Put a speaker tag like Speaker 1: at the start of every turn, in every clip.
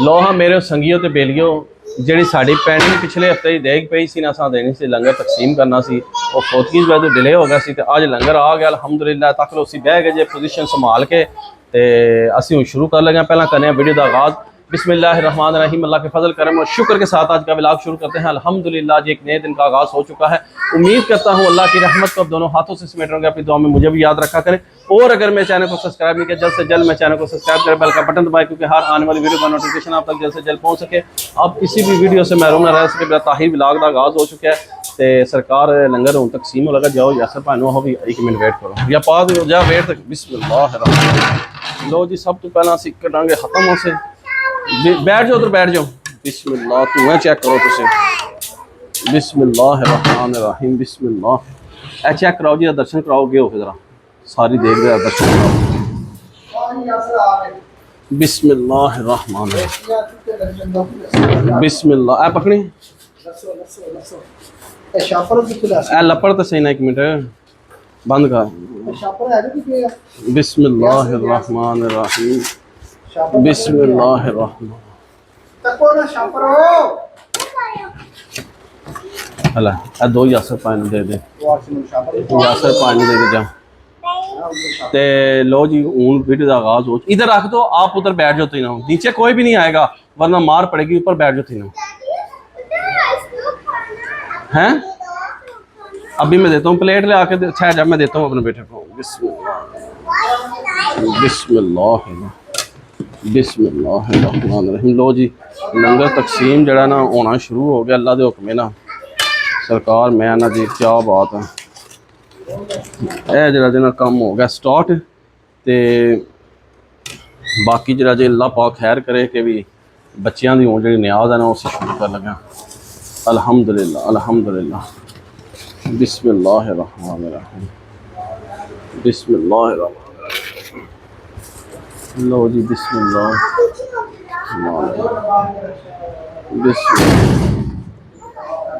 Speaker 1: लो हाँ मेरे संगियों ते बेलियो ਜਿਹੜੀ ਸਾਡੀ ਪੈਂਡਿੰਗ ਪਿਛਲੇ ਹਫਤੇ ਦੀ ਦੇਖ ਪਈ ਸੀ ਨਾ ਅਸਾਂ ਦੇਣੀ ਸੀ ਲੰਗਰ ਤਕਸੀਮ ਕਰਨਾ ਸੀ ਉਹ ਫੌਤਗੀ ਦੀ ਵਜ੍ਹਾ ਤੋਂ ਡਿਲੇ ਹੋ ਗਿਆ ਸੀ ਤੇ ਅੱਜ ਲੰਗਰ ਆ ਗਿਆ ਅਲਹਮਦੁਲਿल्लाह ਤੱਕ ਲੋ ਅਸੀਂ ਬਹਿ ਗਏ ਜੇ ਪੋਜੀਸ਼ਨ ਸੰਭਾਲ ਕੇ ਤੇ ਅਸੀਂ ਹੁਣ शुरू कर लगे पहला करने वीडियो का आगाज़ बिस्मिल्लाहिर्रहमानिर्रहीम अल्लाह के फजल करम और शुक्र के साथ आज का व्लॉग शुरू करते हैं अल्हम्दुलिल्लाह जी एक नए दिन का आगाज़ हो चुका है। उम्मीद करता हूँ अल्लाह की रहमत को दोनों हाथों से समेट रहोगे अपनी दुआ में मुझे भी याद रखा करें और अगर मेरे चैनल को सब्सक्राइब नहीं किया जल्द से जल्द मेरे चैनल को सब्सक्राइब करें बेल का बटन दबाएं क्योंकि हर आने वाली वीडियो का नोटिफिकेशन आप तक जल्द से जल्द पहुँच सके। अब किसी भी वीडियो से महरूम न रह सके मेरा ताहिर व्लॉग का आगाज़ हो चुका है तो सरकार लंगर हूँ तकसीम हो लगा जाओ यासर भानू हो भी एक मिनट वेट करो या पा दो जा वेट तक बिस्मिल्लाह लो जी सब तो पहला असीं कटांगे खत्म हो से बैठ जाओ उधर बैठ जाओ बिस्मिल्लाह धुआं चेक करो तुम बिस्मिल्लाहिर्रहमानिर्रहीम बिस्मिल्लाह ए चेक कराओ जी दर्शन कराओगे हो जरा सारी देख रहे दर्शन कराओ बिस्मिल्लाहिर्रहमानिर्रहीम बिस्मिल्लाह ए पकड़ी ए लपड़ तो सही ना एक मिनट बंद कर बिस्मिल्लाहिर्रहमानिर्रहीम बिस्मिल्लाहिर्रहमान हला दो यासर पानी दे दे यासर पानी दे दे जा ते लो जी हूँ वीडियो का आगाज हो इधर रख दो आप उधर बैठ जाओ तीनों नीचे कोई भी नहीं आएगा वरना मार पड़ेगी ऊपर बैठ जाओ तीनों हैं अभी मैं देता हूँ प्लेट ले आके अच्छा जब मैं देता हूँ अपने बेटे को बिस्मिल्लाह बिस्मिल्लाह बिस्मिल्लाहिर्रहमानिर्रहीम लो जी लंगर तकसीम जड़ा ना होना शुरू हो गया अल्लाह के हुक्म ना सरकार मैं ना जी क्या बात है यह जरा दिन काम हो गया स्टार्ट ते बाकी जरा जे अल्लाह पाक खैर करे कि भी बच्चों की जी न्याज है ना उसे शुरू कर लगा अल्हम्दुलिल्लाह अल्हम्दुलिल्लाह बिस्मिल्लाहिर्रहमानिर्रहीम बिस्मिल्लाहिर्रहमानिर्रहीम लो जी बिस्मिल्लाह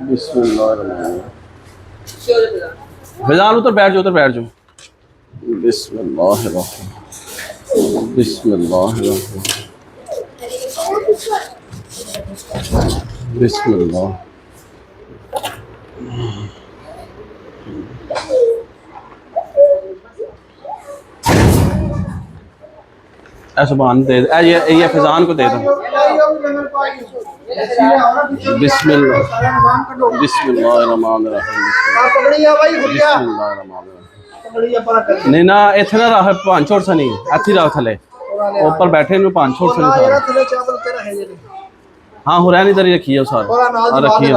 Speaker 1: बिस्मिल्लाह फिजान उधर बैठ जाओ बिस्मिल्लाह बिस्मिल्लाह बिस्मिल्लाह सुभान दे ये फिजान को दे दो नहीं ना इतने ना रख पान छोड़ सा नहीं अच्छी रख थले ऊपर बैठे नु पान छोड़ सा नहीं हाँ हो रहा नहीं इधर रखिए सारे रखिए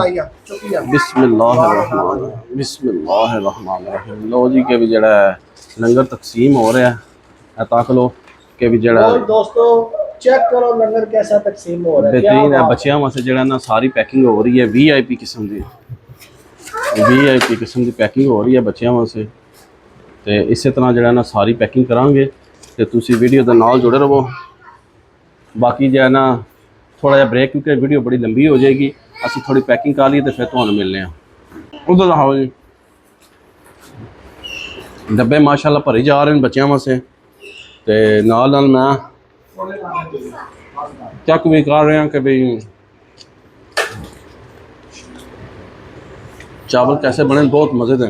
Speaker 1: बिस्मिल्लाहिर्रहमानिर्रहीम लो जी के भी जड़ा लंगर तकसीम हो रहा है ताक लो के भी जड़ा
Speaker 2: दोस्तों चेक करो लंगर कैसा तकसीम हो रहा है
Speaker 1: बेहतरीन है बच्चों वास्ते जड़ा ना सारी पैकिंग हो रही है वीआईपी किस्म की पैकिंग हो रही है बच्चों वास्ते तो इस तरह जड़ा ना सारी पैकिंग करांगे तो तुसी वीडियो के नाल जुड़े रहो बाकी जो है ना थोड़ा जहा ब्रेक क्योंकि वीडियो बड़ी लंबी हो जाएगी असं थोड़ी पैकिंग कर ली तो फिर तुहानू मिलने उधर आओ जी डब्बे माशाल्लाह भरे जा रहे हैं बच्चों वास्ते ते नाल मैं चेक भी कर रहे हैं कि भाई चावल कैसे बने बहुत मज़े थे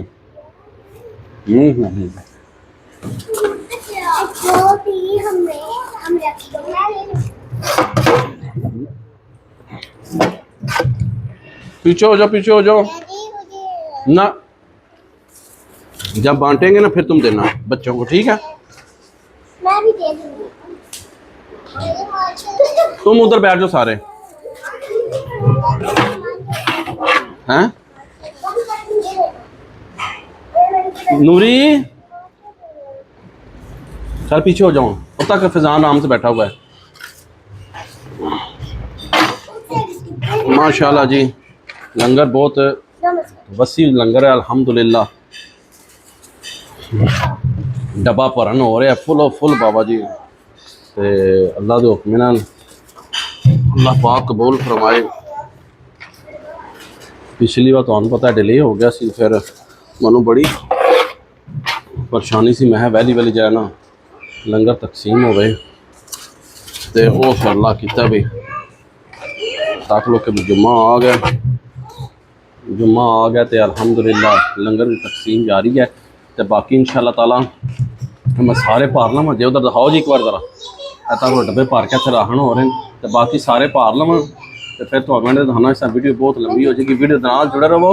Speaker 1: पीछे हो जाओ ना जब बांटेंगे ना फिर तुम देना बच्चों को ठीक है
Speaker 3: मैं भी दे दूंगी
Speaker 1: तुम उधर बैठ जाओ सारे हैं नूरी चल पीछे हो जाओ अब तक फिजान आराम से बैठा हुआ है माशाल्लाह जी लंगर बहुत वसी लंगर है अल्हम्दुलिल्लाह डब्बा भरन हो रहा है फुल बाबा जी ते अल्लाह के हुक्म नाल अल्लाह पाक कबूल फरमाए पिछली बार तुहानू पता डिले हो गया सी फिर मैनू बड़ी परेशानी सी मैं वैली वैली जाए ना लंगर तकसीम हो गए तो वो फिर अल्लाह किया भी तक लो कि जुम्मा आ गया, जुम्मा आ गया तो अल्हम्दुलिल्लाह लंगर की तकसीम जारी है। तो बाकी इंशाअल्लाह ताला मैं सारे पार लवां, जे उधर दिखाओ जी एक बार जरा तक डब्बे भर के राहन हो रहे हैं, तो बाकी सारे पार लवां तो फिर तो एंड दिखाना। इस वीडियो बहुत लंबी हो जाएगी, वीडियो के नाल जुड़े रहो।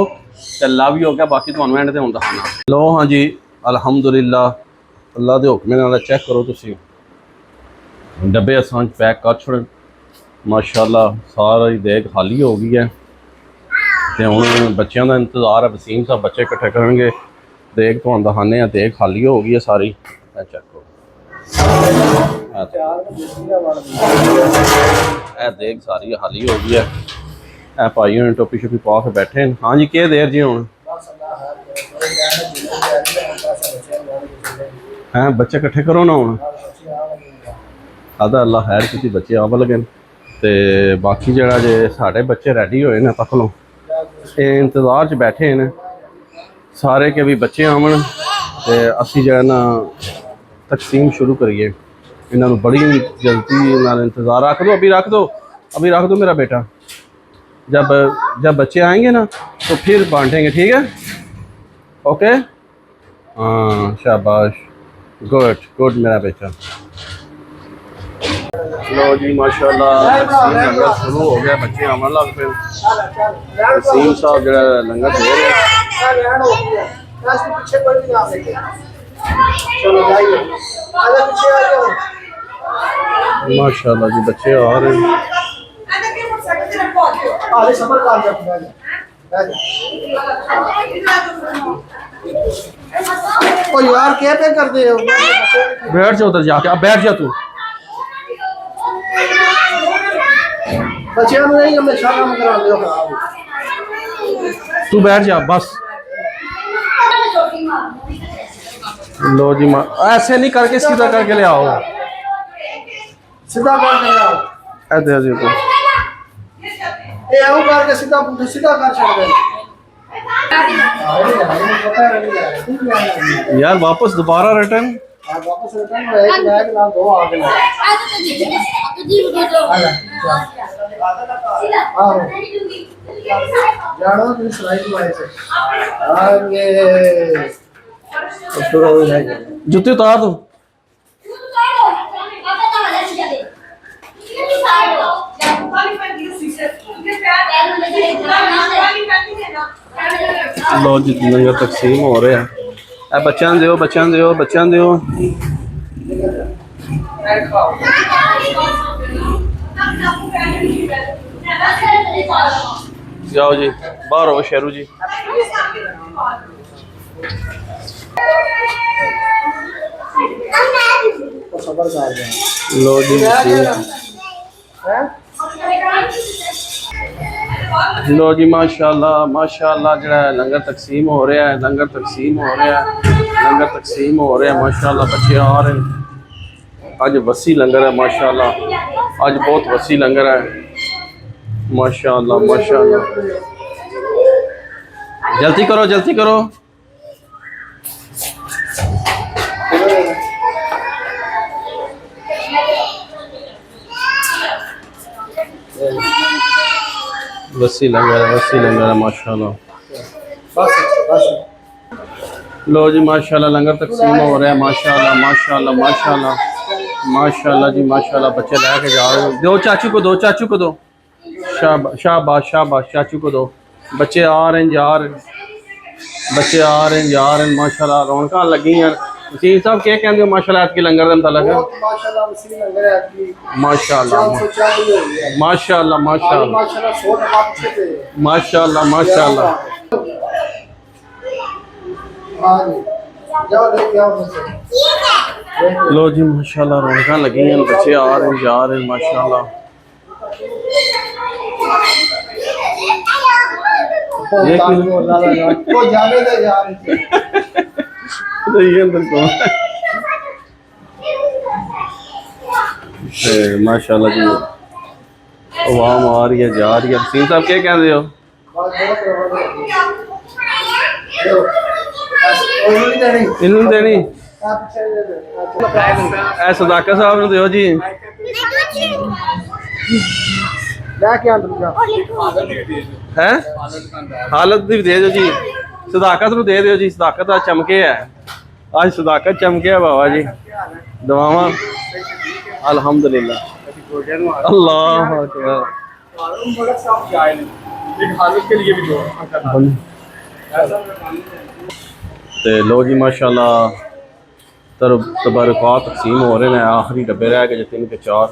Speaker 1: तो लव ही हो गया, बाकी तो एंड ते हुण दिखाना। लो हाँ जी अल्हम्दुलिल्लाह अल्लाह के हुक्म नाल चेक करो तुसी, डब्बे असां पैक कर छोड़े माशाअल्लाह। सारी देग खाली हो गई है तो हुण बच्चों का इंतज़ार है। वसीम साहब बच्चे इकट्ठे करेंगे, देग तो दिखाने हैं। देग खाली हो गई है सारी, चेक करो देग सारी खाली हो गई है। ए भाई हुण टोपी शोपी पा के बैठे हैं। हाँ जी क्या देर जी हुण हैं बच्चे इकट्ठे करो ना हुण आदा अल्लाह खैर किसी बच्चे आव लगे। तो बाकी जरा जे साढ़े बच्चे रेडी होए ने तक लो ये इंतज़ार च बैठे हैं सारे के भी बच्चे आवन तो असी जो है ना तकसीम शुरू करिए। इन्होंने बड़ी जल्दी इंतज़ार रख दो, अभी रख दो, अभी रख दो मेरा बेटा। जब बच्चे आएंगे ना तो फिर बांटेंगे, ठीक है? ओके हाँ शाबाश, गुड गुड मेरा बेटा। लो जी माशाल्लाह लंगर शुरू हो गया, बच्चे आवन लग पे। वसीम साहब जो लंगर दे रहे हैं। माशाल्लाह जी बच्चे आ रहे हैं।
Speaker 2: ओ यार क्या पे कर दे हो?
Speaker 1: बैठ जा उधर जाके, अब बैठ जा तू।
Speaker 2: बच्चों नहीं हमेशा काम करा दो खराब।
Speaker 1: तू बैठ जा बस। लो जी ऐसे नहीं करके सीधा करके ले आओ,
Speaker 2: सीधा करके ले आओ।
Speaker 1: ऐसे ऐसे तो
Speaker 2: ये आओ करके सीधा कर छोड़ दे
Speaker 1: यार। वापस दोबारा रिटर्न
Speaker 2: वापस रिटर्न हो एक बैग ना दो आ गए। आओ जानो तुम स्लाइड में ऐसे आगे तो हो जाएगा।
Speaker 1: जूते उतार दो। लो जी लंगर तकसीम हो रहे हैं। बच्चों दो बच्चों दो बच्चों दो। जाओ जी बाहर हो शेरू जी। लो जी लो जी माशाल्लाह माशाल्लाह जरा लंगर तकसीम हो रहा है, लंगर तकसीम हो रहा है, लंगर तकसीम हो रहा है माशाल्लाह। बच्चे आ रहे हैं। आज वसी लंगर है माशाल्लाह, आज बहुत वसी लंगर है माशाल्लाह माशाल्लाह। जल्दी करो जल्दी करो। वसी लंगर है माशाल्लाह। लो जी माशाल्लाह लंगर तकसीम हो रहा है माशाल्लाह माशाल्लाह माशाल्लाह माशाल्लाह जी माशाल्लाह। बच्चे लेके जा रहे हैं। दो चाचू को दो, चाचू को दो। शाबाश शाबाश चाचू को दो। बच्चे आ रहे हैं जा रहे हैं, बच्चे आ रहे हैं जा रहे हैं माशाल्लाह। रौनक लगी हैं। वसीम साहब क्या कहते हो माशाल्लाह आपकी लंगर का मतलब है?
Speaker 2: माशाल्लाह वसी लंगर है आपकी
Speaker 1: माशाल्लाह माशाल्लाह माशाल्लाह माशाल्लाह माशाल्लाह। लो जी माशाल्लाह रौनक लगी हैं, बच्चे आ रहे हैं जा रहे हैं माशाल्लाह। अंदर को माशाल्लाह जी आवाम आ रही है जा रही है। वसीम साहब क्या कह रहे हो? इन्होंने देनी सदाकत साहब ने दो जी।
Speaker 2: बैग के अंदर जा
Speaker 1: है हालत भी दे दो जी सदाकत नूं दे दिओ जी सदाकत आज चमके है आज सदाकत चमके है बाबा जी दुआवां अल्हम्दुलिल्लाह अल्लाह अकबर
Speaker 2: हालत के लिए भी दो
Speaker 1: ते लो जी माशाल्लाह तबरकात तकसीम हो रहे हैं आखिरी डब्बे रह गए 3 के 4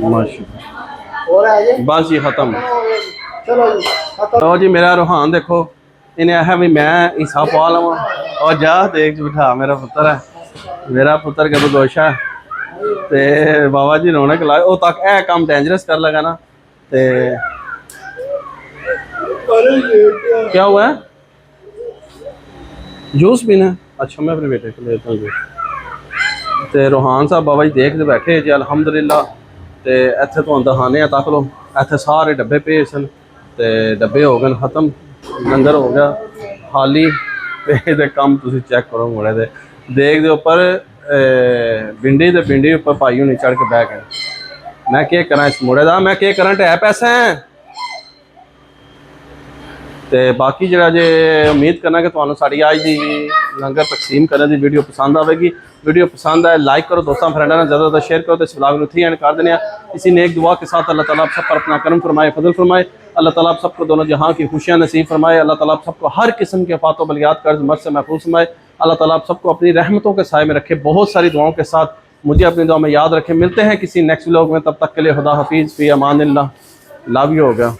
Speaker 1: माशाल्लाह
Speaker 2: और है ये
Speaker 1: बस जी खत्म
Speaker 2: चलो जी खत्म
Speaker 1: लो जी मेरा रूहान देखो इन्हें आखिया भी मैं हिस्सा पा लवा और जा देख बिठा मेरा पुत्र है मेरा पुत्र के बदोशा है ते बाबा जी रौनक लाए वो तक ए काम डेंजरस कर लगा ना ते क्या हुआ है जूस पीना है? अच्छा मैं अपने बेटे को लेता हूँ जूस ते रूहान साहब बाबा जी देखते बैठे जी अलहमदुलिल्लाह ते इत्थे तो दिखाने आ तक लो इत्थे सारे डब्बे पे सन ते डब्बे हो गए खत्म लंगर हो गया खाली ते कम तुसी चेक करो मुड़े दे देख दे उपर भिंडी उपर भाई होनी चढ़ के बह गए मैं क्या करा इस मुड़े दा मैं क्या करा टै पैसे ते बाकी जरा जे उम्मीद करना कि तुहानू साड़ी अज दी लंगर तकसीम करने की वीडियो पसंद आएगी वीडियो पसंद आए लाइक करो दोस्तों फ्रेंडा ने ज़्यादा शेयर करो तो इस ब्लॉग में 3 एंड कर देने इसी नेक दुआ के साथ अल्लाह ताला आप सब पर अपना करम फरमाए फजल फरमाए अल्लाह ताला आप सबको दोनों जहां की खुशियां नसीब फरमाए अल्लाह ताला आप सबको हर किस्म के फातो बलियात कर्ज मर्ज से महफूज फरमाए अल्लाह ताला आप सबको अपनी रहमतों के साए में रखे बहुत सारी दुआओं के साथ मुझे अपनी दुआ में याद रखे मिलते हैं किसी नेक्स्ट व्लॉग में तब तक के लिए खुदा हाफिज़ फी अमानिल्लाह लव यू हो गया